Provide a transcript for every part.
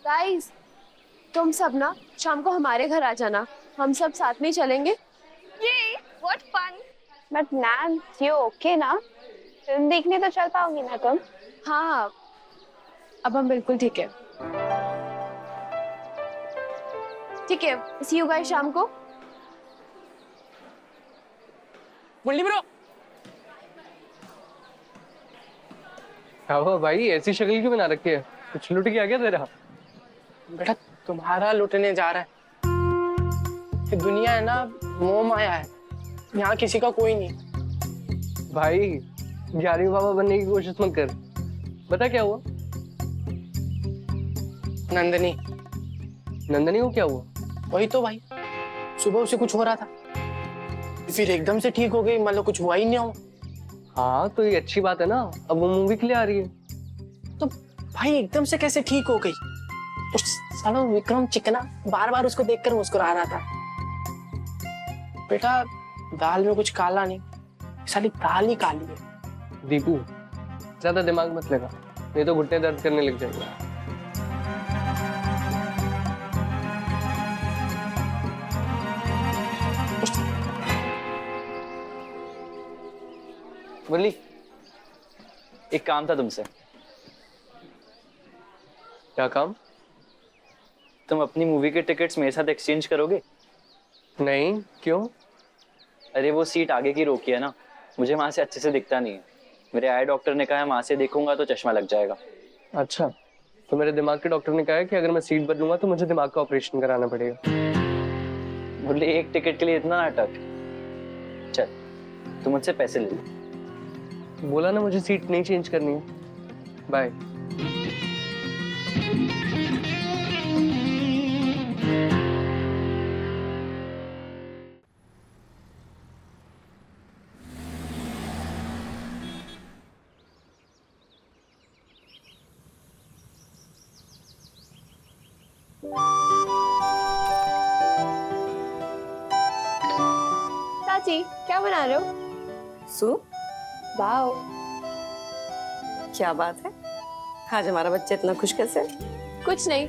Guys, तुम सब ना शाम को हमारे घर आ जाना, हम सब साथ में ही चलेंगे। ये व्हाट फन। बट नैन, ये ओके ना? फिल्म देखने तो चल पाओगी ना तुम? हाँ, अब हम बिल्कुल ठीक है। ठीक है, सी यू गाइस शाम को। मुरली ब्रो। क्या हुआ भाई, ऐसी शक्ल क्यों बना रखी है? कुछ लुट गया क्या तेरा? बेटा तुम्हारा लुटने जा रहा है। ये दुनिया है ना, मोह माया है। यहाँ किसी का कोई नहीं। भाई 11वीं बाबा बनने की कोशिश मत कर। बता क्या हुआ? नंदनी। नंदनी को क्या हुआ? वही तो भाई, सुबह उसे कुछ हो रहा था, फिर एकदम से ठीक हो गई, मतलब कुछ हुआ ही नहीं हो। हाँ तो ये अच्छी बात है ना, अब वो मूवी के लिए आ रही है। तो भाई एकदम से कैसे ठीक हो गई? उस साला विक्रम चिकना बार बार उसको देखकर मुस्कुरा रहा था। बेटा दाल में कुछ काला नहीं, साली दाल ही काली है। दीपू ज्यादा दिमाग मत लगा, नहीं तो घुटने दर्द करने लग जाएंगे। मुरली, एक काम था तुमसे। क्या काम? तुम अपनी मूवी के टिकट्स मेरे साथ एक्सचेंज करोगे? नहीं, क्यों? अरे वो सीट आगे की रोकी है ना, मुझे वहां से अच्छे से दिखता नहीं है। मेरे आई डॉक्टर ने कहा है वहां से देखूंगा तो चश्मा लग जाएगा। अच्छा, तो मेरे दिमाग के डॉक्टर ने कहा है कि अगर मैं सीट बदलूंगा तो मुझे दिमाग का ऑपरेशन कराना पड़ेगा। मुरली एक टिकट के लिए इतना नाटक? चल तू मुझसे पैसे ले ले। बोला ना मुझे सीट नहीं चेंज करनी है। बाय। चाची, क्या बना रहे हो? सूप? वाओ, क्या बात है, आज हमारा बच्चा इतना खुश कैसे? कुछ नहीं,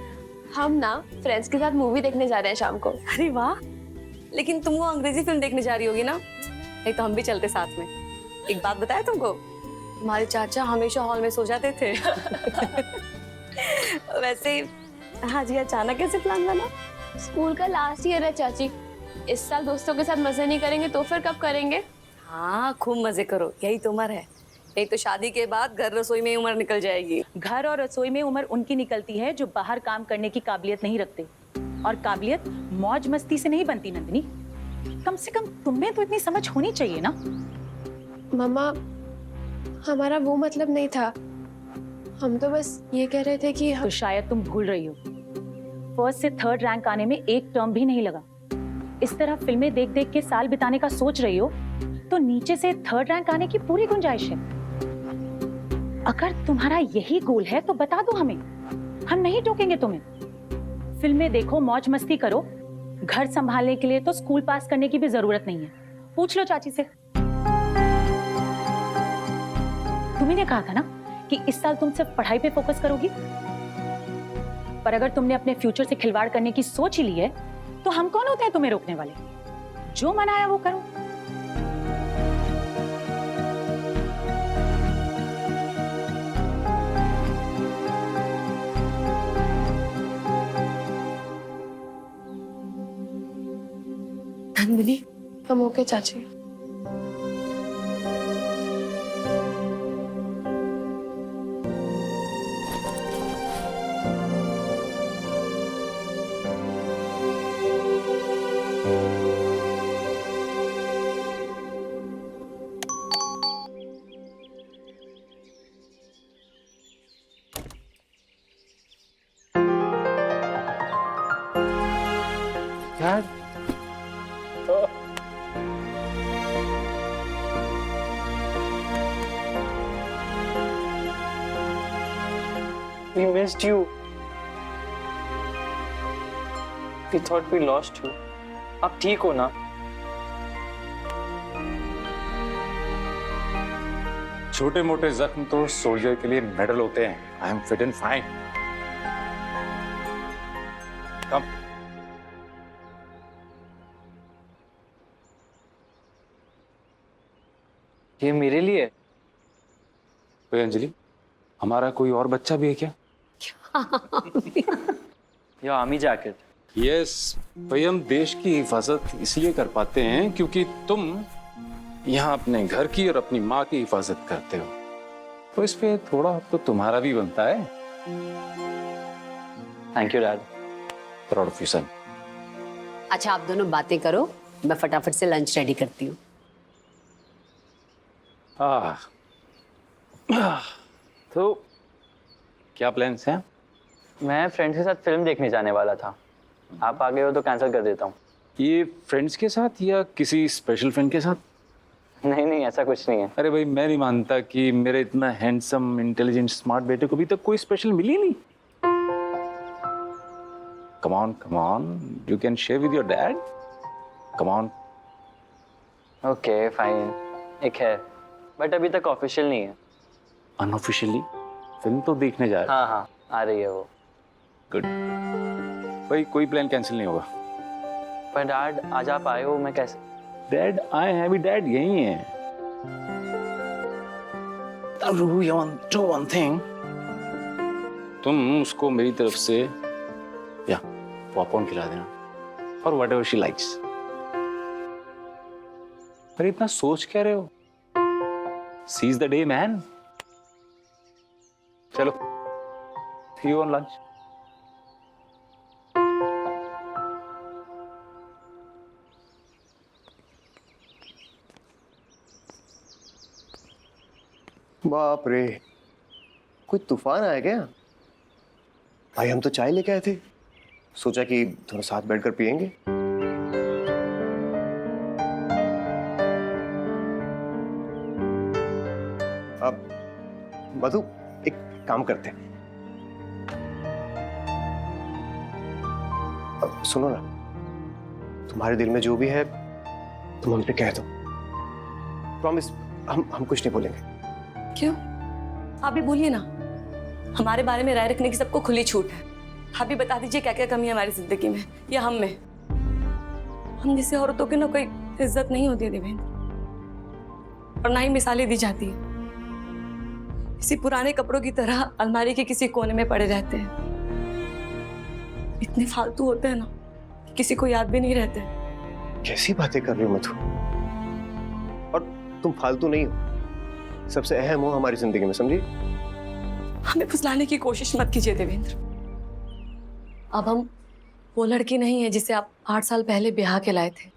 हम ना फ्रेंड्स के साथ मूवी देखने जा रहे हैं शाम को। अरे वाह, लेकिन तुम वो अंग्रेजी फिल्म देखने जा रही होगी ना? नहीं तो हम भी चलते साथ में। एक बात बताया तुमको, तुम्हारे चाचा हमेशा हॉल में सो जाते थे। वैसे आज ये अचानक कैसे प्लान बना? स्कूल का लास्ट ईयर है चाची, इस साल दोस्तों के साथ मजे नहीं करेंगे तो फिर कब करेंगे? हाँ खूब मजे करो, यही तो उम्र है। नहीं तो शादी के बाद घर रसोई में उम्र निकल जाएगी। घर और रसोई में उम्र उनकी निकलती है जो बाहर काम करने की काबिलियत नहीं रखते, और काबिलियत मौज मस्ती से नहीं बनती। नंदिनी, कम से कम तुम्हें तो इतनी समझ होनी चाहिए ना। मम्मा, हमारा वो मतलब नहीं था, हम तो बस ये कह रहे थे कि तो शायद तुम भूल रही हो, फर्स्ट से थर्ड रैंक आने में एक टर्म भी नहीं लगा। इस तरह फिल्में देख देख के साल बिताने का सोच रही हो तो नीचे से थर्ड रैंक आने की पूरी गुंजाइश है। अगर तुम्हारा यही गोल है तो बता दो हमें, हम नहीं टोकेंगे तुम्हें। फिल्में देखो, मौज मस्ती करो, घर संभालने के लिए तो स्कूल पास करने की भी जरूरत नहीं है। पूछ लो चाची से। तुम्ही ने कहा था ना कि इस साल तुम सिर्फ पढ़ाई पे फोकस करोगी, पर अगर तुमने अपने फ्यूचर से खिलवाड़ करने की सोच ही ली है तो हम कौन होते हैं तुम्हें रोकने वाले? जो मन आया वो करो। नंदिनी, हम ओके चाची। यार We missed you. We thought we lost you. आप ठीक हो ना? छोटे मोटे जख्म तो सोल्जर के लिए मेडल होते हैं। I am fit and fine. Come. ये मेरे लिए? ओए अंजलि, हमारा कोई और बच्चा भी है क्या? या आर्मी जैकेट? यस भाई, हम देश की हिफाजत इसलिए कर पाते हैं क्योंकि तुम यहाँ अपने घर की और अपनी माँ की हिफाजत करते हो, तो इस पे थोड़ा तो तुम्हारा भी बनता है। Thank you dad. Proud of you son. अच्छा आप दोनों बातें करो, मैं फटाफट से लंच रेडी करती हूँ। तो क्या प्लान्स हैं? मैं फ्रेंड्स के साथ फिल्म देखने जाने वाला था, आप आ गए हो तो कैंसिल कर देता हूँ। ये फ्रेंड्स के साथ या किसी स्पेशल फ्रेंड के साथ? नहीं नहीं, ऐसा कुछ नहीं है। अरे भाई, मैं नहीं मानता कि मेरे इतना हैंडसम इंटेलिजेंट स्मार्ट बेटे को अभी तक कोई स्पेशल मिली नहीं। Come on, you can share with your dad. Come on. Okay fine, एक है बट अभी तक ऑफिशियल नहीं है। अनऑफिशियली फिल्म तो देखने जा रहे? हाँ हाँ, आ रही है वो। गुड भाई, कोई प्लान कैंसिल नहीं होगा। पर डैड आज आप आए हो, मैं कैसे? डैड आए हैं, अभी डैड यही हैं। Do one thing. तुम उसको मेरी तरफ से या पॉपकॉर्न खिला देना और whatever she likes। अरे इतना सोच क्या रहे हो? Seize the day, man. चलो, see you on lunch. बाप रे, कोई तूफान आया क्या? भाई हम तो चाय लेके आए थे, सोचा कि थोड़ा साथ बैठकर पियेंगे। अब मधु, एक काम करते हैं। अब सुनो ना, तुम्हारे दिल में जो भी है तुम हम पे कह दो। प्रॉमिस, हम कुछ नहीं बोलेंगे। क्यों? आप भी बोलिए ना, हमारे बारे में राय रखने की सबको खुली छूट है। आप भी बता दीजिए क्या क्या कमी है हमारी जिंदगी में या हम में। हम जैसे औरतों की ना कोई इज्जत नहीं होती है देवेंद्र, और ना ही मिसालें दी जाती है। किसी पुराने कपड़ों की तरह अलमारी के किसी कोने में पड़े रहते हैं। इतने फालतू होते हैं ना कि किसी को याद भी नहीं रहते। कैसी बातें कर रही हो मधु? और तुम फालतू नहीं हो, सबसे अहम हो हमारी जिंदगी में, समझी? हमें फुसलाने की कोशिश मत कीजिए देवेंद्र। अब हम वो लड़की नहीं है जिसे आप 8 साल पहले ब्याह के लाए थे।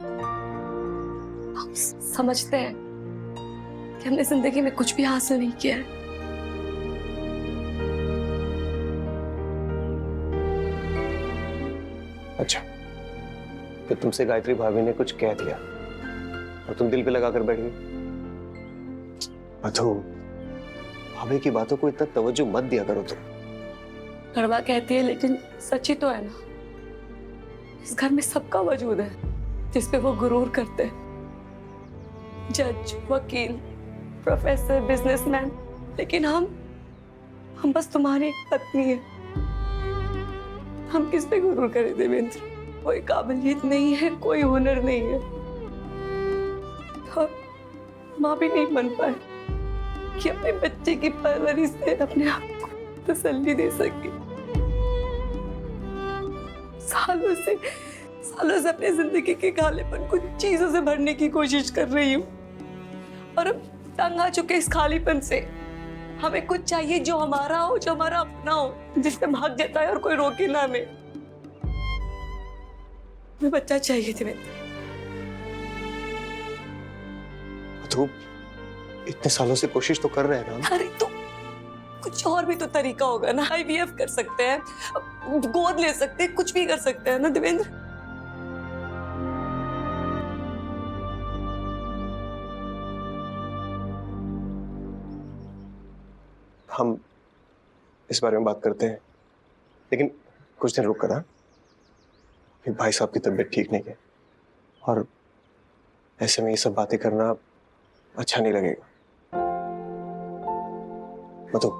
हम समझते हैं कि हमने जिंदगी में कुछ भी हासिल नहीं किया है। अच्छा, तो तुमसे गायत्री भाभी ने कुछ कह दिया और तुम दिल पे लगा कर बैठ गई? मधु, भाभी की बातों को इतना तवज्जो मत दिया करो तुम। कड़वा कहती है लेकिन सच्ची तो है ना। इस घर में सबका वजूद है जिस पे वो गुरूर करते हैं। जज, वकील, प्रोफेसर, बिजनेसमैन, लेकिन हम बस तुम्हारी पत्नी है। हम किस पे गुरूर करें देवेंद्र? कोई काबिलियत नहीं है, कोई हुनर नहीं है, और माँ भी नहीं बन पाए कि अपने बच्चे की परवरिश से अपने आप को तसल्ली दे सके। सालों से अपनी जिंदगी के कालेपन को चीजों से भरने की कोशिश कर रही हूँ, और अब तंग आ चुके इस खालीपन से। हमें कुछ चाहिए जो हमारा हो, जो हमारा अपना हो, जिससे भाग जताए और कोई रोके ना हमें। हमें बच्चा चाहिए थे। मधु, इतने सालों से कोशिश तो कर रहे हैं ना। अरे तो कुछ और भी तो तरीका होगा ना। IVF कर सकते हैं, गोद ले सकते हैं, कुछ भी कर सकते हैं ना देवेंद्र। हम इस बारे में बात करते हैं, लेकिन कुछ दिन रुक कर। हाँ, भाई साहब की तबीयत ठीक नहीं है और ऐसे में ये सब बातें करना अच्छा नहीं लगेगा। मतलब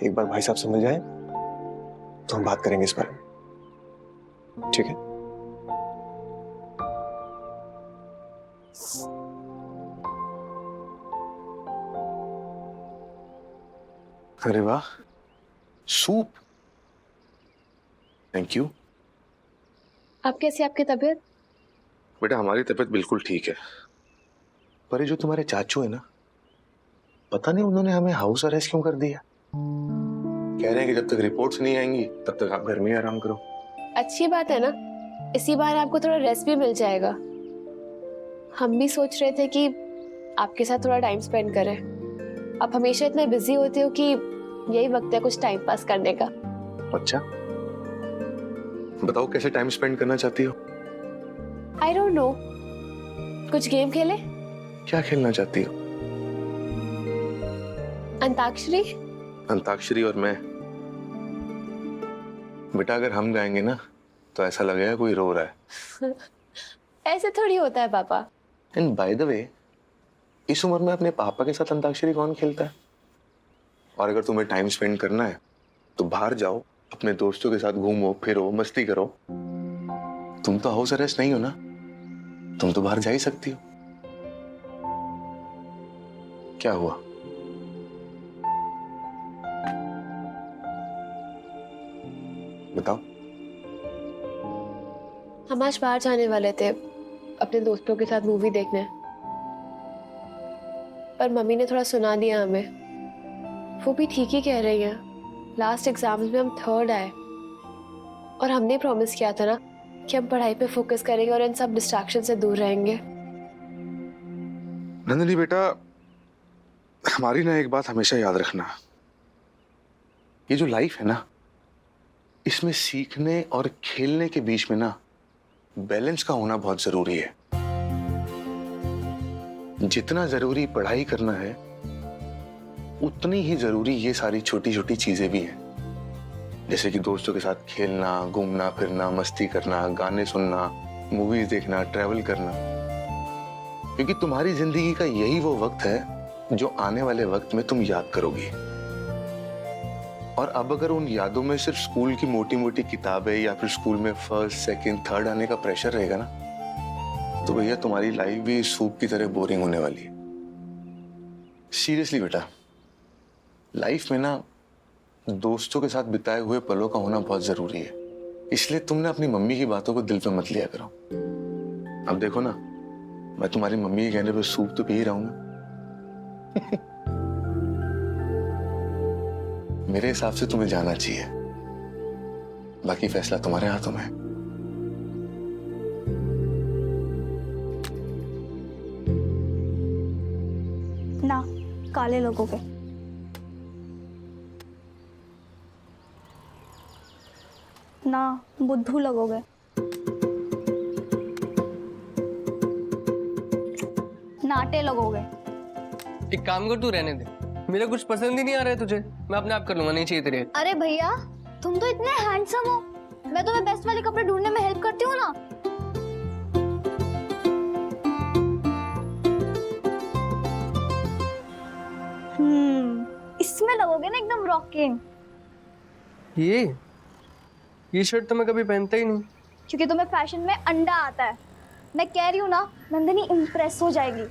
एक बार भाई साहब समझ जाए तो हम बात करेंगे इस बारे में। ठीक है? अरे वाह, सूप। Thank you. आप कैसी, आपकी तबीयत? बेटा हमारी तबीयत बिल्कुल ठीक है, पर ये जो तुम्हारे चाचू है ना, पता नहीं उन्होंने हमें हाउस अरेस्ट क्यों कर दिया। कह रहे हैं कि जब तक रिपोर्ट्स नहीं आएंगी तब तक आप घर में ही आराम करो। अच्छी बात है ना, इसी बहाने आपको थोड़ा रेस्ट भी मिल जाएगा। हम भी सोच रहे थे कि आपके साथ थोड़ा टाइम स्पेंड करें। आप हमेशा इतना बिजी होते हो कि यही वक्त है कुछ टाइम पास करने का। अच्छा, बताओ कैसे टाइम स्पेंड करना चाहती हो? आई डोंट नो, कुछ गेम खेले? क्या खेलना चाहती हो? अंताक्षरी? अंताक्षरी और मैं? बेटा अगर हम गाएंगे ना तो ऐसा लगेगा कोई रो रहा है। ऐसे थोड़ी होता है पापा। एंड बाय द वे, इस उम्र में अपने पापा के साथ अंताक्षरी कौन खेलता है? और अगर तुम्हें टाइम स्पेंड करना है तो बाहर जाओ, अपने दोस्तों के साथ घूमो फिरो, मस्ती करो। तुम तो हाउस अरेस्ट नहीं हो ना, तुम तो बाहर जा ही सकती हो। क्या हुआ? बताओ। हम आज बाहर जाने वाले थे अपने दोस्तों के साथ मूवी देखने, पर मम्मी ने थोड़ा सुना दिया हमें। वो भी ठीक ही कह रही हैं। लास्ट एग्जाम्स में हम 3rd आए और हमने प्रॉमिस किया था ना कि हम पढ़ाई पे फोकस करेंगे और इन सब डिस्ट्रैक्शन से दूर रहेंगे। नंदिनी बेटा, हमारी ना एक बात हमेशा याद रखना, ये जो लाइफ है ना, इसमें सीखने और खेलने के बीच में ना बैलेंस का होना बहुत जरूरी है। जितना जरूरी पढ़ाई करना है उतनी ही जरूरी ये सारी छोटी छोटी चीजें भी हैं, जैसे कि दोस्तों के साथ खेलना, घूमना फिरना, मस्ती करना, गाने सुनना, मूवीज देखना, ट्रैवल करना। क्योंकि तुम्हारी जिंदगी का यही वो वक्त है जो आने वाले वक्त में तुम याद करोगी। और अब अगर उन यादों में सिर्फ स्कूल की मोटी मोटी किताबें या फिर स्कूल में 1st, 2nd, 3rd आने का प्रेशर रहेगा ना, तो भैया तुम्हारी लाइफ भी सूप की तरह बोरिंग होने वाली है। सीरियसली बेटा, लाइफ में ना दोस्तों के साथ बिताए हुए पलों का होना बहुत जरूरी है। इसलिए तुमने अपनी मम्मी की बातों को दिल पे मत लिया करो। अब देखो ना, मैं तुम्हारी मम्मी के कहने पे सूप तो पी ही रहा हूं ना। मेरे हिसाब से तुम्हें जाना चाहिए, बाकी फैसला तुम्हारे हाथों में है। ना काले लोगों के। ना बुद्धू लगोगे। नाटे लगोगे। एक काम कर, तू रहने दे, मेरा कुछ पसंद ही नहीं आ रहा है तुझे। मैं अपने आप कर लूंगा, नहीं चाहिए तेरे। अरे भैया, तुम तो इतने हैंडसम हो, मैं तुम्हें बेस्ट वाले कपड़े ढूंढने में हेल्प करती हूँ ना। इसमें लगोगे ना एकदम रॉकिंग। ये शर्ट तो मैं कभी पहनता ही नहीं, क्योंकि तुम्हें फैशन में अंडा आता है। मैं कह रही हूँ ना, नंदिनी इम्प्रेस हो जाएगी।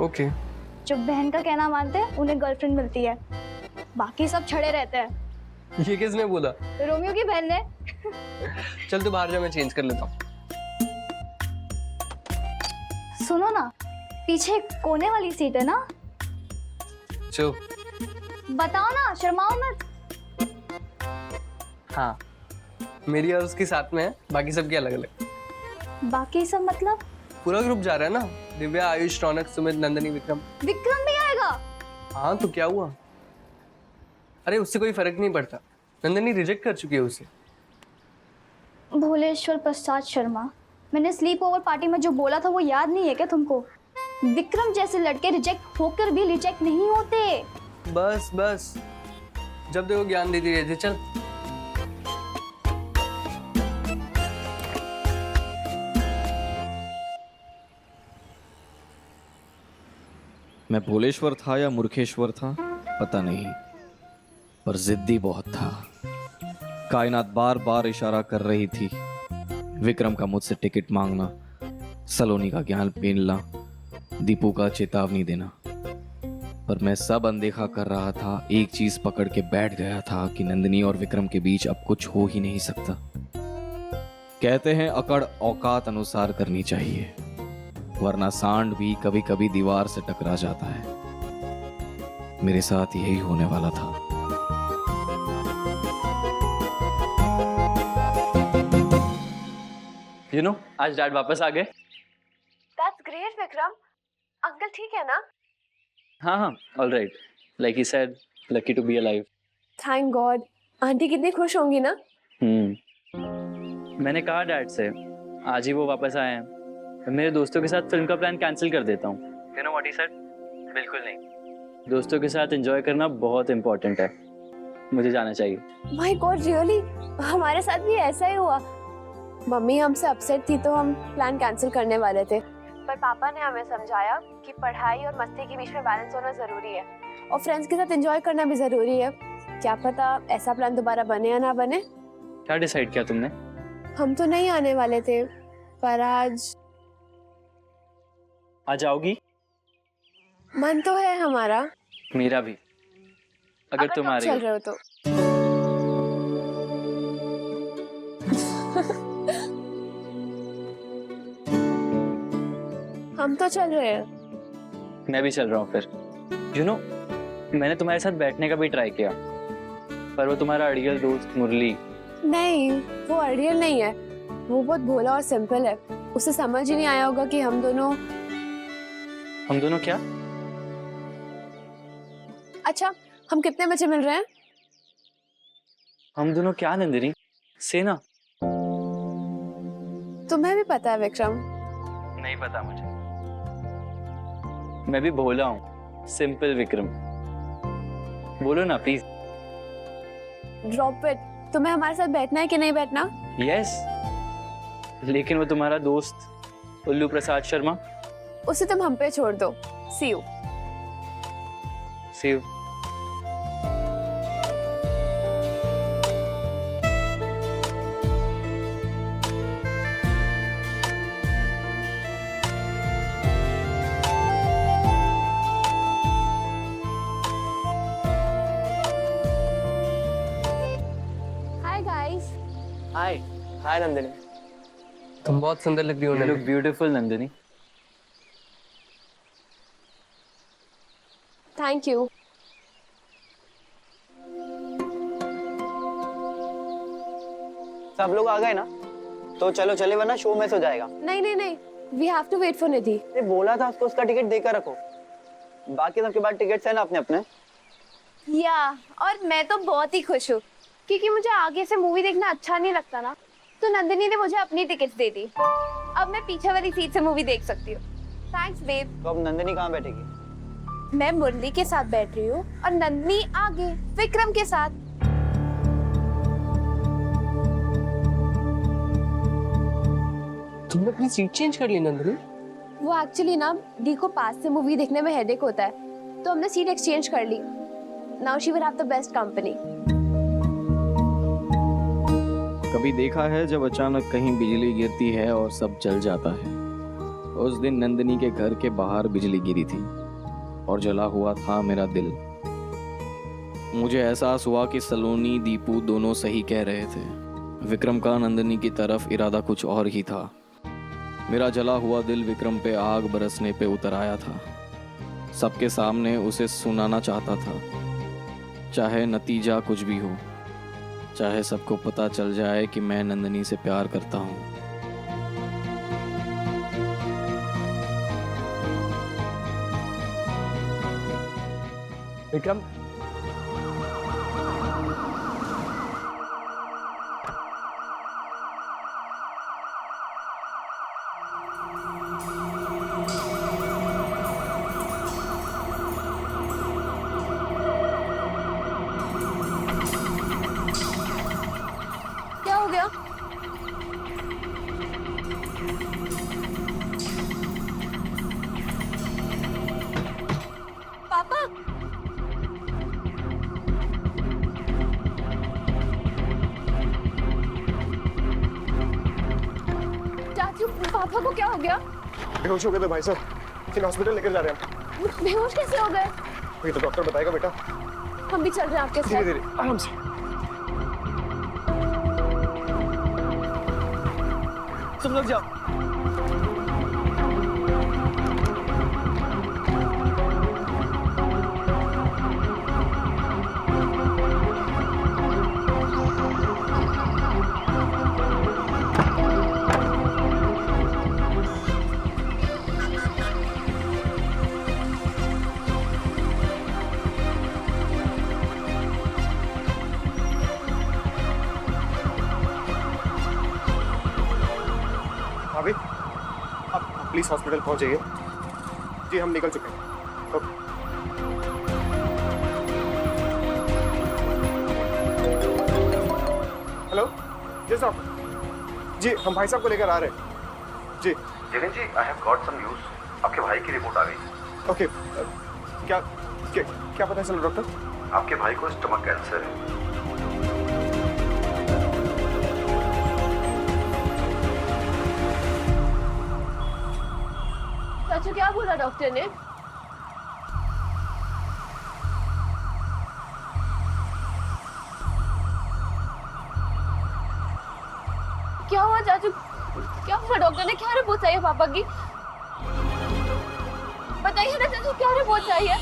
ओके। जो बहन का कहना मानते हैं उन्हें गर्लफ्रेंड मिलती है, बाकी सब छड़े रहते हैं। ये किसने बोला? रोमियो की बहन ने। चल तू बाहर जा, मैं चेंज कर लेता हूँ। सुनो ना, पीछे कोने वाली सीट है ना। चुप। बताओ ना, शर्माओ मत। हाँ, मेरी और उसकी साथ में है, बाकी सबकी अलग अलग। बाकी सब मतलब? पूरा ग्रुप जा रहा है ना, दिव्या, आयुष, रौनक, सुमित, नंदनी, विक्रम। विक्रम भी आएगा? हाँ तो क्या हुआ? अरे उससे कोई फर्क नहीं पड़ता, नंदनी रिजेक्ट कर चुकी है उसे। भोलेश्वर प्रसाद शर्मा, मैंने स्लीप ओवर पार्टी में जो बोला था वो याद नहीं है क्या तुमको? विक्रम जैसे लड़के रिजेक्ट होकर भी रिजेक्ट नहीं होते। बस बस, जब देखो ज्ञान देती रहती। चल। मैं भोलेश्वर था या मूर्खेश्वर था पता नहीं, पर जिद्दी बहुत था। कायनात बार बार इशारा कर रही थी विक्रम का मुझसे टिकट मांगना, सलोनी का ज्ञान पीनना, दीपू का चेतावनी देना, पर मैं सब अनदेखा कर रहा था। एक चीज पकड़ के बैठ गया था कि नंदिनी और विक्रम के बीच अब कुछ हो ही नहीं सकता। कहते हैं अकड़ औकात अनुसार करनी चाहिए, वरना सांड भी कभी कभी दीवार से टकरा जाता है। मेरे साथ यही होने वाला था। यू नो, आज डैड वापस आ गए। That's great Vikram. अंकल ठीक है ना? हाँ, all right. Like he said, lucky to be alive. Thank God. Aunty कितनी खुश होंगी ना? मैंने कहा डैड से आज ही वो वापस आए हैं, मेरे दोस्तों के साथ फिल्म का प्लान कैंसिल कर देता हूँ। You know what he said? बिल्कुल नहीं, दोस्तों के साथ एंजॉय करना बहुत इंपॉर्टेंट है, मुझे जाना चाहिए। My God really? हमारे साथ भी ऐसा ही हुआ। मम्मी हमसे अपसेट थी तो हम प्लान कैंसिल करने वाले थे, पर पापा ने हमें समझाया कि पढ़ाई और मस्ती के बीच में बैलेंस होना जरूरी है और फ्रेंड्स के साथ एंजॉय करना भी जरूरी है। क्या पता ऐसा प्लान दोबारा बने या ना बने। क्या डिसाइड किया तुमने? हम तो नहीं आने वाले थे, पर आज आओगी? मन तो है हमारा। मेरा भी, अगर तुम आ रही चल रहे हो तो। हम तो चल रहे हैं। मैं भी चल रहा हूँ फिर। यू नो, मैंने तुम्हारे साथ बैठने का भी ट्राई किया, पर वो तुम्हारा अड़ियल दोस्त मुरली। नहीं, वो अड़ियल नहीं है, वो बहुत भोला और सिंपल है। उसे समझ ही नहीं आया होगा कि हम दोनों क्या? अच्छा, हम कितने बजे मिल रहे हैं? हम दोनों क्या नंदिनी? से ना। तुम्हें भी पता है विक्रम? नहीं पता मुझे। मैं भी भोला हूँ, सिंपल विक्रम। बोलो ना प्लीज। Drop it. तुम्हें हमारे साथ बैठना है कि नहीं बैठना? यस, लेकिन वो तुम्हारा दोस्त उल्लू प्रसाद शर्मा, उसे तुम हम पे छोड़ दो। See you. See you. Hi guys. Hi Nandini, तुम बहुत सुंदर लग रही हो। You look beautiful, Nandini. Thank you. सब लोग आ गए ना, तो चलो चले, वरना शो मिस हो जाएगा। नहीं नहीं नहीं, we have to wait for Nidhi. अरे बोला था उसको उसका टिकट देकर रखो, बाकी सबके बाद टिकट्स है ना अपने अपने। या और मैं तो बहुत ही खुश हूँ, क्योंकि मुझे आगे से मूवी देखना अच्छा नहीं लगता ना, तो नंदिनी ने मुझे अपनी टिकट्स दे दी। अब मैं पीछे वाली सीट से मूवी देख सकती हूँ। Thanks babe. तो अब नंदिनी कहाँ बैठेगी? मैं मुरली के साथ बैठ रही हूँ और नंदिनी आगे विक्रम के साथ। तुमने अपनी सीट चेंज कर ली नंदिनी? वो एक्चुअली ना डी को पास से मूवी देखने में हेडेक होता है, तो हमने सीट एक्सचेंज कर ली। Now she will have the best company. कभी देखा है जब अचानक कहीं बिजली गिरती है और सब जल जाता है? उस दिन नंदिनी के घर के बाहर बिजली गिरी थी और जला हुआ था मेरा दिल। मुझे एहसास हुआ कि सलोनी दीपू दोनों सही कह रहे थे। विक्रम का नंदिनी की तरफ इरादा कुछ और ही था। मेरा जला हुआ दिल विक्रम पे आग बरसने पे उतर आया था। सबके सामने उसे सुनाना चाहता था, चाहे नतीजा कुछ भी हो, चाहे सबको पता चल जाए कि मैं नंदिनी से प्यार करता हूँ। विक्रम, क्या हो गया? पापा, पापा को क्या हो गया? बेहोश हो गए थे भाई साहब, इन हॉस्पिटल लेकर जा रहे हैं हम। बेहोश कैसे हो गए? ये तो डॉक्टर बताएगा बेटा। हम भी चल रहे हैं आपके साथ। धीरे धीरे आराम से। तुम लोग जाओ। भाभी आप प्लीज हॉस्पिटल पहुंच जाइए। जी हम निकल चुके हैं। ओके। हेलो जी साहब, जी हम भाई साहब को लेकर आ रहे हैं। जी Jagan ji, I have got some news. आपके भाई की रिपोर्ट आ गई। ओके। क्या क्या क्या पता चला डॉक्टर? आपके भाई को स्टमक कैंसर है। चाचू क्या बोला डॉक्टर ने? क्या हुआ चाचू? क्या हुआ? डॉक्टर ने क्या रिपोर्ट चाहिए पापा की? बताइए ना चाचू, क्या रिपोर्ट चाहिए?